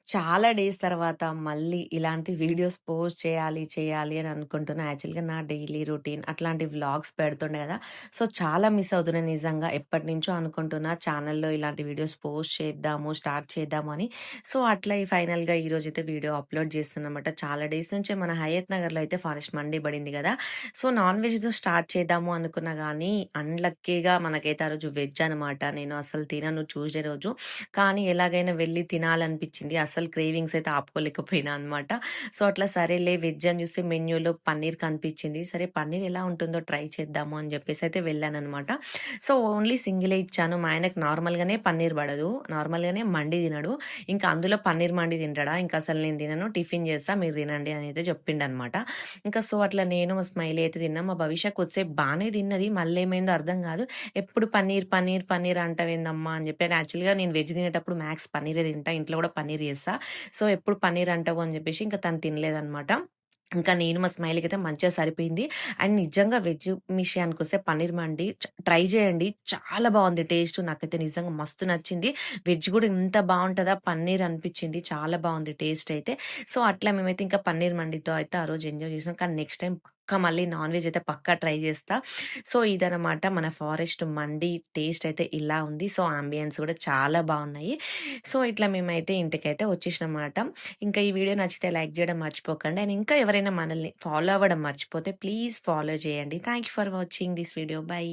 చాలా డేస్ తర్వాత మళ్ళీ ఇలాంటి వీడియోస్ పోస్ట్ చేయాలి అని అనుకుంటున్నా. యాక్చువల్‌గా నా డైలీ రొటీన్ అట్లాంటి వ్లాగ్స్ పెడుతుండే గదా! సో, చాలా మిస్ అవుతున్నా నిజంగా. ఎప్పటినుంచో అనుకుంటున్నా ఛానెల్‌లో ఇలాంటి వీడియోస్ పోస్ట్ చేద్దాము, స్టార్ట్ చేద్దాము అని. సో, అట్లా ఫైనల్‌గా ఈరోజైతే వీడియో అప్‌లోడ్ చేస్తున్నమాట. చాలా డేస్ నుంచే మన హయత్ నగర్‌లో అయితే ఫారెస్ట్ మండీ పడింది గదా! సో, నాన్ వెజ్‌తో స్టార్ట్ చేద్దాము అనుకున్నా గానీ, అన్‌లక్కీగా మనకైతే ఆ రోజు వెజ్ అనమాట. నేను అసలు తినను ట్యూస్‌డే రోజు. కానీ ఎలాగైనా వెళ్లి తినాలనిపించింది. అసలు క్రేవింగ్స్ అయితే ఆపుకోలేకపోయినా అనమాట. సో, అట్లా సరేలే వెజ్ అని చూస్తే మెన్యూలో పన్నీర్ కనిపించింది. సరే పన్నీర్ ఎలా ఉంటుందో ట్రై చేద్దాము అని చెప్పేసి అయితే వెళ్ళాననమాట. సో, ఓన్లీ సింగిలే ఇచ్చాను. మా ఆయనకు నార్మల్‌గానే పన్నీర్ పడదు. నార్మల్‌గానే మండి తినడు. ఇంకా అందులో పన్నీర్ మండి తింటాడా? ఇంకా అసలు నేను తినను. టిఫిన్ చేస్తా మీరు తినండి అని అయితే చెప్పిండనమాట. ఇంకా సో, అట్లా నేను మా స్మైలీ అయితే తిన్నాం. మా భవిష్య కొద్దిసేపు బానే తిన్నది. మళ్ళీ ఏమైందో అర్థం కాదు. ఎప్పుడు పన్నీర్, పన్నీర్, పన్నీర్ అంటావేందమ్మా అని చెప్పి యాక్చువల్‌గా నేను వెజ్ తినేటప్పుడు మ్యాక్స్ పన్నీరే తింటా. ఇంట్లో కూడా పన్నీర్ చేస్తా. సో, ఎప్పుడు పన్నీర్ అంటావు అని చెప్పేసి ఇంకా తను తినలేదనమాట. ఇంకా నేను మా స్మైలీకయితే మంచిగా సరిపోయింది. అండ్ నిజంగా వెజ్ విషయానికొస్తే పన్నీర్ మండి ట్రై చేయండి. చాలా బావుంది టేస్ట్. నాకైతే నిజంగా మస్తు నచ్చింది. వెజ్ గూడా ఇంత బావుంటదా పన్నీర్ అనిపిచ్చింది. చాలా బావుంది టేస్ట్ అయితే. సో, అట్లా మేమైతే ఇంకా పన్నీర్ మండితో అయితే ఆ రోజు ఎంజాయ్ చేసాం. కానీ నెక్స్ట్ టైమ్ పక్కా మళ్ళీ నాన్ వెజ్ అయితే పక్కా ట్రై చేస్తా. సో, ఇదనమాట మన ఫారెస్ట్ మండి టేస్ట్ అయితే ఇలా ఉంది. సో, ఆంబియన్స్ కూడా చాలా బావున్నాయి. సో, ఇట్లా మేమైతే ఇంటికైతే వచ్చేసినమాట. ఇంకా ఈ వీడియో నచ్చితే లైక్ చేయడం మర్చిపోకండి. అండ్ ఇంకా ఎవరైనా మనల్ని ఫాలో అవ్వడం మర్చిపోతే ప్లీజ్ ఫాలో చేయండి. Thank you for watching this video. By.